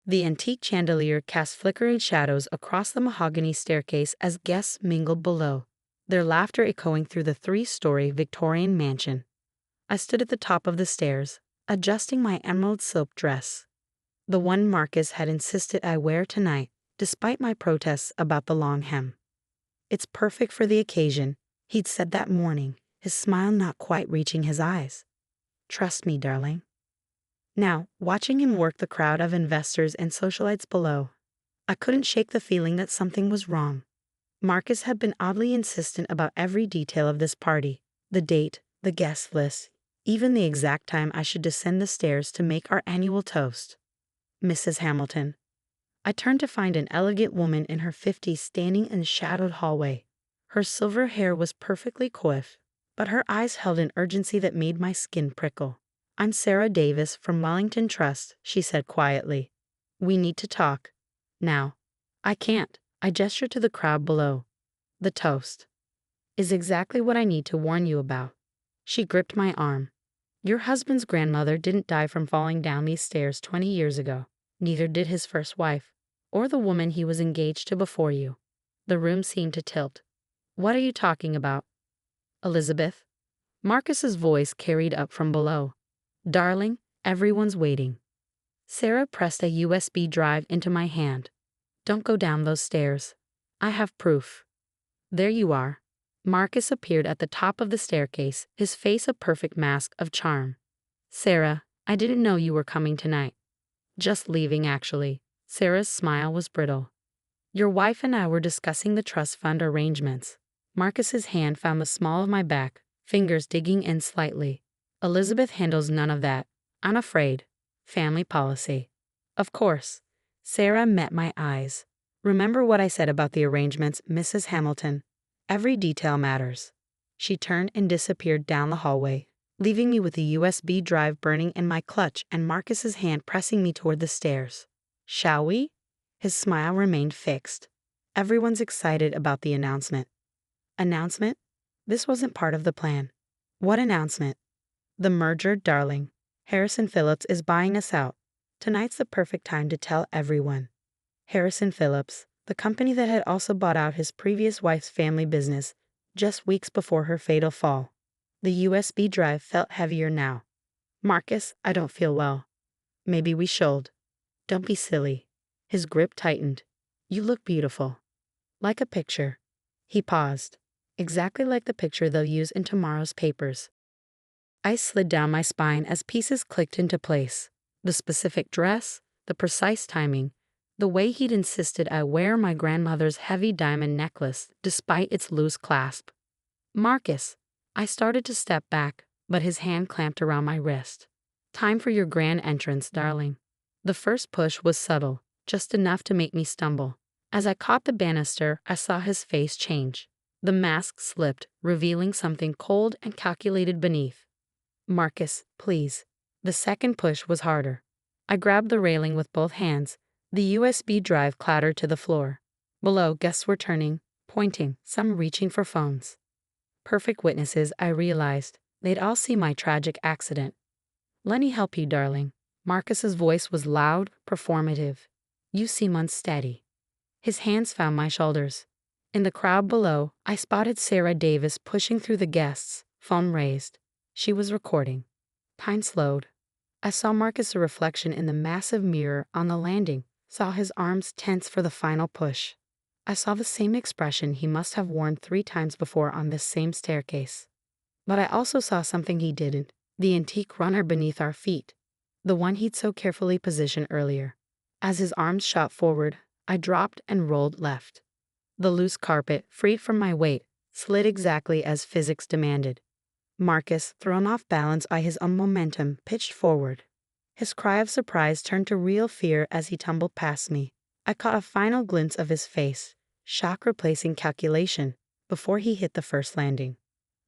The antique chandelier cast flickering shadows across the mahogany staircase as guests mingled below, their laughter echoing through the three-story Victorian mansion. I stood at the top of the stairs, adjusting my emerald silk dress, the one Marcus had insisted I wear tonight, despite my protests about the long hem. "It's perfect for the occasion," he'd said that morning, his smile not quite reaching his eyes. "Trust me, darling." Now, watching him work the crowd of investors and socialites below, I couldn't shake the feeling that something was wrong. Marcus had been oddly insistent about every detail of this party, the date, the guest list, even the exact time I should descend the stairs to make our annual toast. "Mrs. Hamilton." I turned to find an elegant woman in her 50s standing in the shadowed hallway. Her silver hair was perfectly coiffed, but her eyes held an urgency that made my skin prickle. "I'm Sarah Davis from Wellington Trust," she said quietly. "We need to talk. Now." "I can't." I gestured to the crowd below. "The toast is exactly what I need to warn you about." She gripped my arm. "Your husband's grandmother didn't die from falling down these stairs 20 years ago. Neither did his first wife, or the woman he was engaged to before you." The room seemed to tilt. "What are you talking about?" "Elizabeth." Marcus's voice carried up from below. "Darling, everyone's waiting." Sarah pressed a USB drive into my hand. "Don't go down those stairs. I have proof." "There you are." Marcus appeared at the top of the staircase, his face a perfect mask of charm. "Sarah, I didn't know you were coming tonight." "Just leaving, actually." Sarah's smile was brittle. "Your wife and I were discussing the trust fund arrangements." Marcus's hand found the small of my back, fingers digging in slightly. "Elizabeth handles none of that, I'm afraid. Family policy." "Of course." Sarah met my eyes. "Remember what I said about the arrangements, Mrs. Hamilton. Every detail matters." She turned and disappeared down the hallway, leaving me with the USB drive burning in my clutch and Marcus's hand pressing me toward the stairs. "Shall we?" His smile remained fixed. "Everyone's excited about the announcement." "Announcement?" This wasn't part of the plan. "What announcement?" "The merger, darling. Harrison Phillips is buying us out. Tonight's the perfect time to tell everyone." Harrison Phillips, the company that had also bought out his previous wife's family business just weeks before her fatal fall. The USB drive felt heavier now. "Marcus, I don't feel well." "Maybe we should." "Don't be silly." His grip tightened. "You look beautiful. Like a picture." He paused. "Exactly like the picture they'll use in tomorrow's papers." Ice slid down my spine as pieces clicked into place. The specific dress, the precise timing, the way he'd insisted I wear my grandmother's heavy diamond necklace despite its loose clasp. "Marcus." I started to step back, but his hand clamped around my wrist. "Time for your grand entrance, darling." The first push was subtle, just enough to make me stumble. As I caught the banister, I saw his face change. The mask slipped, revealing something cold and calculated beneath. "Marcus, please." The second push was harder. I grabbed the railing with both hands. The USB drive clattered to the floor. Below, guests were turning, pointing, some reaching for phones. Perfect witnesses, I realized. They'd all see my tragic accident. "Let me help you, darling." Marcus's voice was loud, performative. "You seem unsteady." His hands found my shoulders. In the crowd below, I spotted Sarah Davis pushing through the guests, phone raised. She was recording. Time slowed. I saw Marcus' reflection in the massive mirror on the landing, saw his arms tense for the final push. I saw the same expression he must have worn 3 times before on this same staircase. But I also saw something he didn't, the antique runner beneath our feet, the one he'd so carefully positioned earlier. As his arms shot forward, I dropped and rolled left. The loose carpet, freed from my weight, slid exactly as physics demanded. Marcus, thrown off balance by his own momentum, pitched forward. His cry of surprise turned to real fear as he tumbled past me. I caught a final glimpse of his face, shock replacing calculation, before he hit the first landing.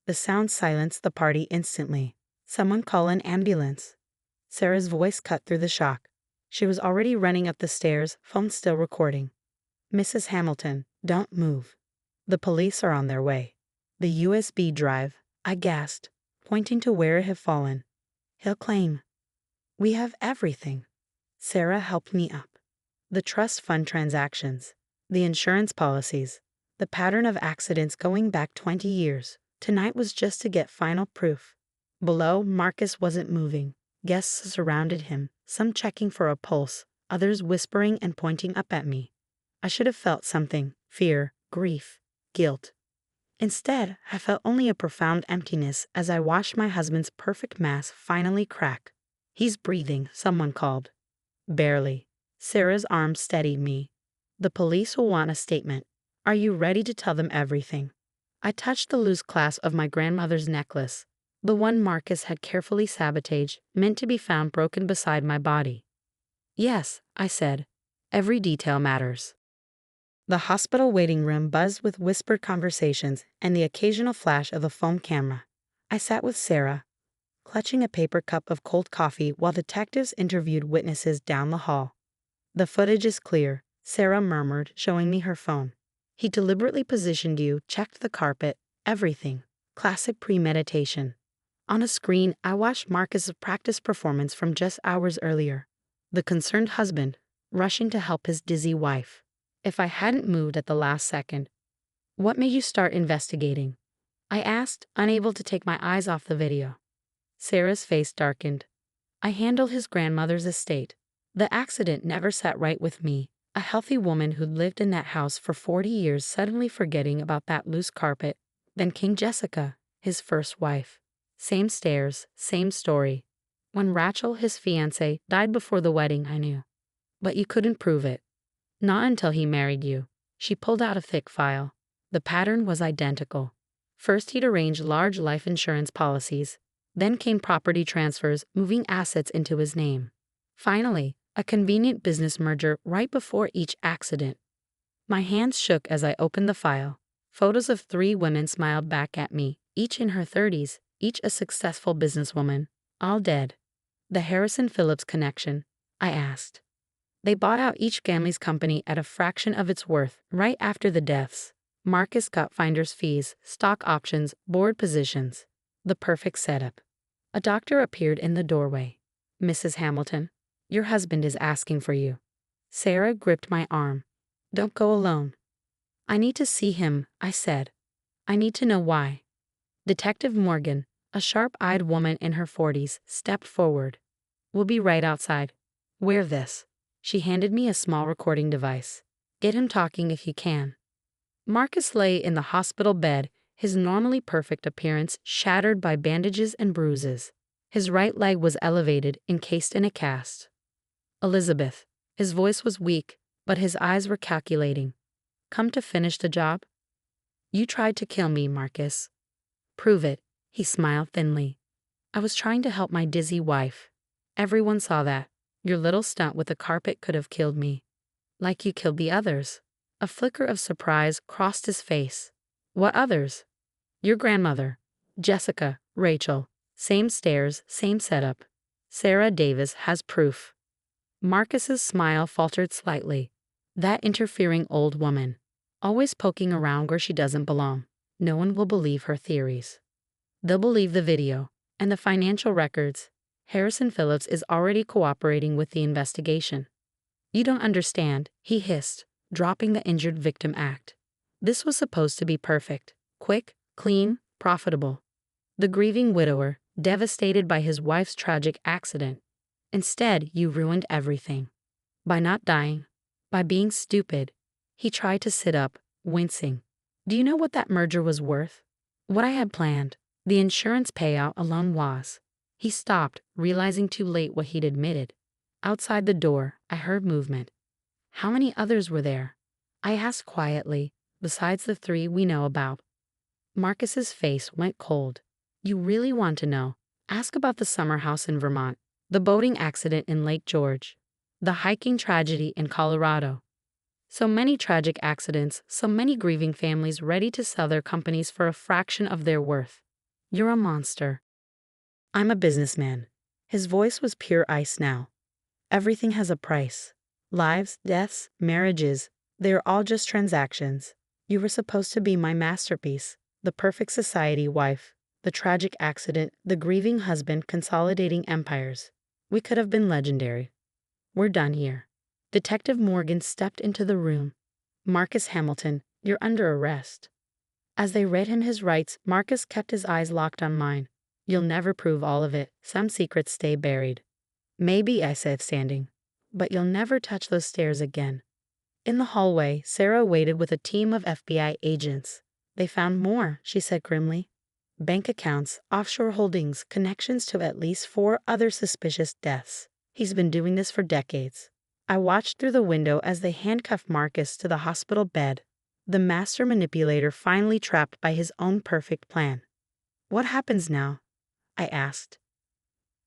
The sound silenced the party instantly. "Someone call an ambulance." Sarah's voice cut through the shock. She was already running up the stairs, phone still recording. "Mrs. Hamilton, don't move. The police are on their way." "The USB drive," I gasped, pointing to where it had fallen. "He'll claim." "We have everything." Sarah helped me up. The trust fund transactions, the insurance policies, the pattern of accidents going back 20 years. Tonight was just to get final proof. Below, Marcus wasn't moving. Guests surrounded him, some checking for a pulse, others whispering and pointing up at me. I should have felt something: fear, grief, guilt. Instead, I felt only a profound emptiness as I watched my husband's perfect mask finally crack. "He's breathing," someone called. "Barely." Sarah's arm steadied me. "The police will want a statement. Are you ready to tell them everything?" I touched the loose clasp of my grandmother's necklace, the one Marcus had carefully sabotaged, meant to be found broken beside my body. "Yes," I said. "Every detail matters." The hospital waiting room buzzed with whispered conversations and the occasional flash of a phone camera. I sat with Sarah, clutching a paper cup of cold coffee while detectives interviewed witnesses down the hall. "The footage is clear," Sarah murmured, showing me her phone. "He deliberately positioned you, checked the carpet, everything. Classic premeditation." On a screen, I watched Marcus's practice performance from just hours earlier. The concerned husband, rushing to help his dizzy wife. If I hadn't moved at the last second. "What made you start investigating?" I asked, unable to take my eyes off the video. Sarah's face darkened. "I handle his grandmother's estate. The accident never sat right with me. A healthy woman who'd lived in that house for 40 years suddenly forgetting about that loose carpet. Then came Jessica, his first wife. Same stairs, same story. When Rachel, his fiancée, died before the wedding, I knew. But you couldn't prove it. Not until he married you." She pulled out a thick file. The pattern was identical. First he'd arranged large life insurance policies. Then came property transfers, moving assets into his name. Finally, a convenient business merger right before each accident. My hands shook as I opened the file. Photos of 3 women smiled back at me, each in her 30s, each a successful businesswoman, all dead. "The Harrison Phillips connection?" I asked. "They bought out each family's company at a fraction of its worth right after the deaths. Marcus got finder's fees, stock options, board positions. The perfect setup." A doctor appeared in the doorway. "Mrs. Hamilton, your husband is asking for you." Sarah gripped my arm. "Don't go alone." "I need to see him," I said. "I need to know why." Detective Morgan, a sharp-eyed woman in her 40s, stepped forward. "We'll be right outside. Wear this." She handed me a small recording device. "Get him talking if you can." Marcus lay in the hospital bed, his normally perfect appearance shattered by bandages and bruises. His right leg was elevated, encased in a cast. "Elizabeth." His voice was weak, but his eyes were calculating. "Come to finish the job?" "You tried to kill me, Marcus." "Prove it." He smiled thinly. "I was trying to help my dizzy wife. Everyone saw that. Your little stunt with the carpet could have killed me. Like you killed the others." A flicker of surprise crossed his face. "What others?" "Your grandmother. Jessica, Rachel. Same stairs, same setup. Sarah Davis has proof." Marcus's smile faltered slightly. "That interfering old woman. Always poking around where she doesn't belong. No one will believe her theories. They'll believe the video and the financial records. Harrison Phillips is already cooperating with the investigation." "You don't understand," he hissed, dropping the injured victim act. "This was supposed to be perfect. Quick, clean, profitable. The grieving widower, devastated by his wife's tragic accident. Instead, you ruined everything. By not dying. By being stupid." He tried to sit up, wincing. "Do you know what that merger was worth? What I had planned? The insurance payout alone was." He stopped, realizing too late what he'd admitted. Outside the door, I heard movement. "How many others were there?" I asked quietly, "besides the 3 we know about." Marcus's face went cold. "You really want to know? Ask about the summer house in Vermont, the boating accident in Lake George, the hiking tragedy in Colorado. So many tragic accidents, so many grieving families ready to sell their companies for a fraction of their worth. You're a monster." "I'm a businessman." His voice was pure ice now. "Everything has a price. Lives, deaths, marriages, they are all just transactions. You were supposed to be my masterpiece, the perfect society wife, the tragic accident, the grieving husband consolidating empires. We could have been legendary. We're done here." Detective Morgan stepped into the room. "Marcus Hamilton, you're under arrest." As they read him his rights, Marcus kept his eyes locked on mine. "You'll never prove all of it. Some secrets stay buried." "Maybe," I said, standing. "But you'll never touch those stairs again." In the hallway, Sarah waited with a team of FBI agents. "They found more," she said grimly. "Bank accounts, offshore holdings, connections to at least 4 other suspicious deaths. He's been doing this for decades." I watched through the window as they handcuffed Marcus to the hospital bed, the master manipulator finally trapped by his own perfect plan. "What happens now?" I asked.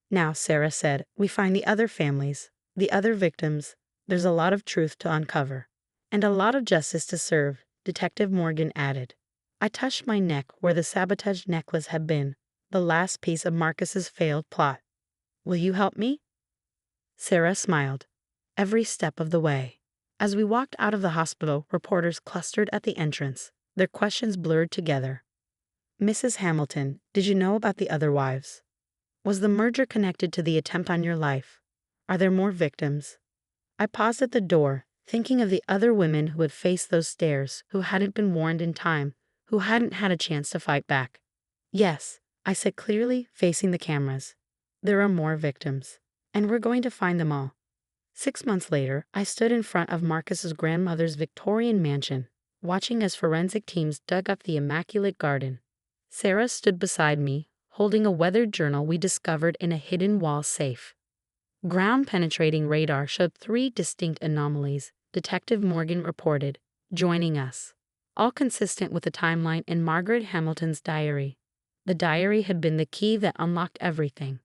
"Now," Sarah said, "we find the other families, the other victims. There's a lot of truth to uncover. And a lot of justice to serve," Detective Morgan added. I touched my neck where the sabotage necklace had been, the last piece of Marcus's failed plot. "Will you help me?" Sarah smiled. "Every step of the way." As we walked out of the hospital, reporters clustered at the entrance, their questions blurred together. "Mrs. Hamilton, did you know about the other wives? Was the merger connected to the attempt on your life? Are there more victims?" I paused at the door, thinking of the other women who had faced those stares, who hadn't been warned in time, who hadn't had a chance to fight back. "Yes," I said clearly, facing the cameras. "There are more victims. And we're going to find them all." 6 months later, I stood in front of Marcus's grandmother's Victorian mansion, watching as forensic teams dug up the immaculate garden. Sarah stood beside me, holding a weathered journal we discovered in a hidden wall safe. Ground-penetrating radar showed 3 distinct anomalies, Detective Morgan reported, joining us. All consistent with the timeline in Margaret Hamilton's diary. The diary had been the key that unlocked everything.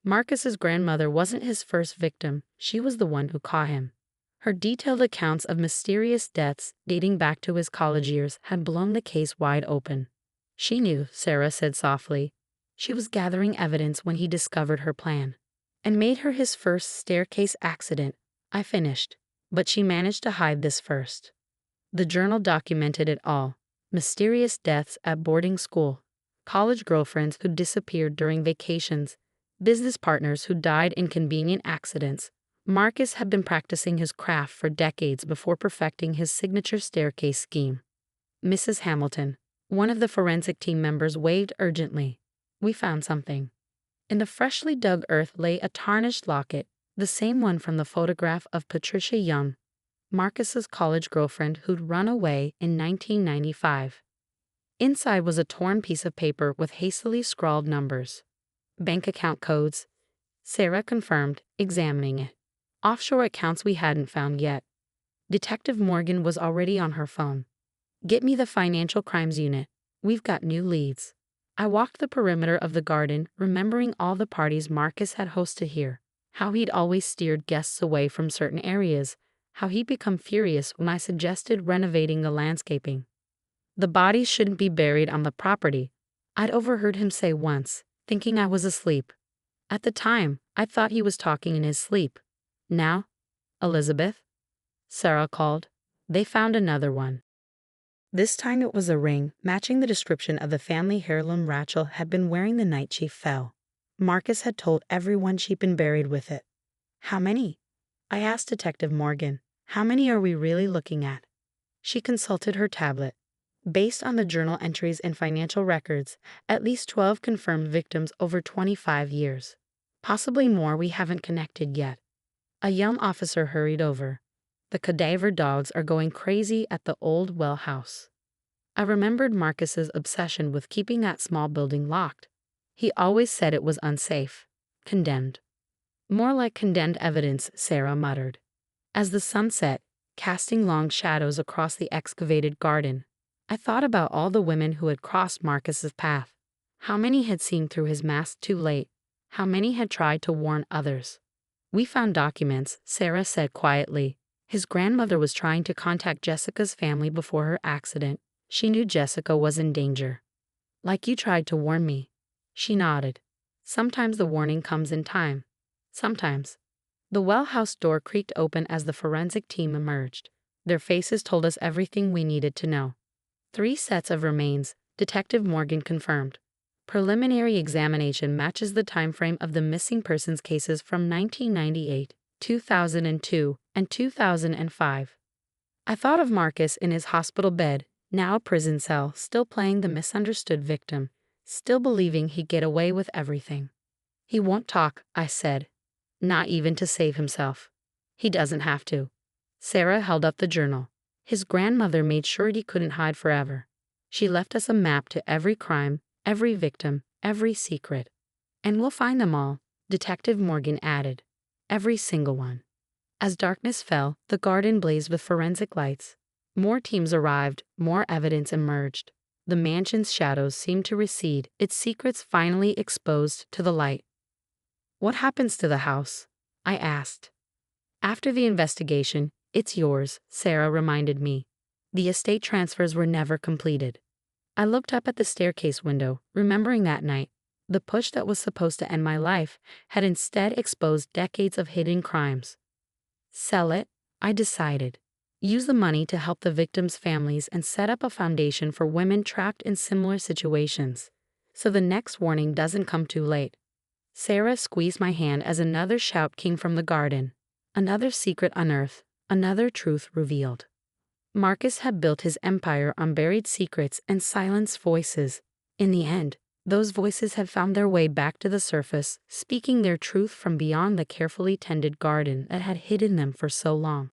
Marcus's grandmother wasn't his first victim, she was the one who caught him. Her detailed accounts of mysterious deaths dating back to his college years had blown the case wide open. "She knew," Sarah said softly. "She was gathering evidence when he discovered her plan. And made her his first staircase accident," I finished. "But she managed to hide this first." The journal documented it all. Mysterious deaths at boarding school, college girlfriends who disappeared during vacations, business partners who died in convenient accidents. Marcus had been practicing his craft for decades before perfecting his signature staircase scheme. "Mrs. Hamilton," one of the forensic team members waved urgently. "We found something." In the freshly dug earth lay a tarnished locket, the same one from the photograph of Patricia Young, Marcus's college girlfriend who'd run away in 1995. Inside was a torn piece of paper with hastily scrawled numbers. "Bank account codes," Sarah confirmed, examining it. "Offshore accounts we hadn't found yet." Detective Morgan was already on her phone. "Get me the financial crimes unit. We've got new leads." I walked the perimeter of the garden, remembering all the parties Marcus had hosted here, how he'd always steered guests away from certain areas, how he'd become furious when I suggested renovating the landscaping. "The bodies shouldn't be buried on the property," I'd overheard him say once, thinking I was asleep. At the time, I thought he was talking in his sleep. Now, "Elizabeth?" Sarah called. They found another one. This time it was a ring, matching the description of the family heirloom Rachel had been wearing the night she fell. Marcus had told everyone she'd been buried with it. "How many?" I asked Detective Morgan. "How many are we really looking at?" She consulted her tablet. Based on the journal entries and financial records, at least 12 confirmed victims over 25 years. Possibly more we haven't connected yet. A young officer hurried over. "The cadaver dogs are going crazy at the old well house." I remembered Marcus's obsession with keeping that small building locked. He always said it was unsafe. Condemned. "More like condemned evidence," Sarah muttered. As the sun set, casting long shadows across the excavated garden, I thought about all the women who had crossed Marcus's path. How many had seen through his mask too late? How many had tried to warn others? "We found documents," Sarah said quietly. "His grandmother was trying to contact Jessica's family before her accident. She knew Jessica was in danger." "Like you tried to warn me." She nodded. "Sometimes the warning comes in time. Sometimes." The well house door creaked open as the forensic team emerged. Their faces told us everything we needed to know. 3 sets of remains, Detective Morgan confirmed. Preliminary examination matches the time frame of the missing persons cases from 1998, 2002, and 2005. I thought of Marcus in his hospital bed, now a prison cell, still playing the misunderstood victim, still believing he'd get away with everything. He won't talk, I said. Not even to save himself. He doesn't have to. Sarah held up the journal. His grandmother made sure he couldn't hide forever. She left us a map to every crime, every victim, every secret. And we'll find them all, Detective Morgan added. Every single one. As darkness fell, the garden blazed with forensic lights. More teams arrived, more evidence emerged. The mansion's shadows seemed to recede, its secrets finally exposed to the light. What happens to the house? I asked. After the investigation, it's yours, Sarah reminded me. The estate transfers were never completed. I looked up at the staircase window, remembering that night. The push that was supposed to end my life had instead exposed decades of hidden crimes. Sell it, I decided. Use the money to help the victims' families and set up a foundation for women trapped in similar situations. So the next warning doesn't come too late. Sarah squeezed my hand as another shout came from the garden. Another secret unearthed, another truth revealed. Marcus had built his empire on buried secrets and silenced voices. In the end, those voices had found their way back to the surface, speaking their truth from beyond the carefully tended garden that had hidden them for so long.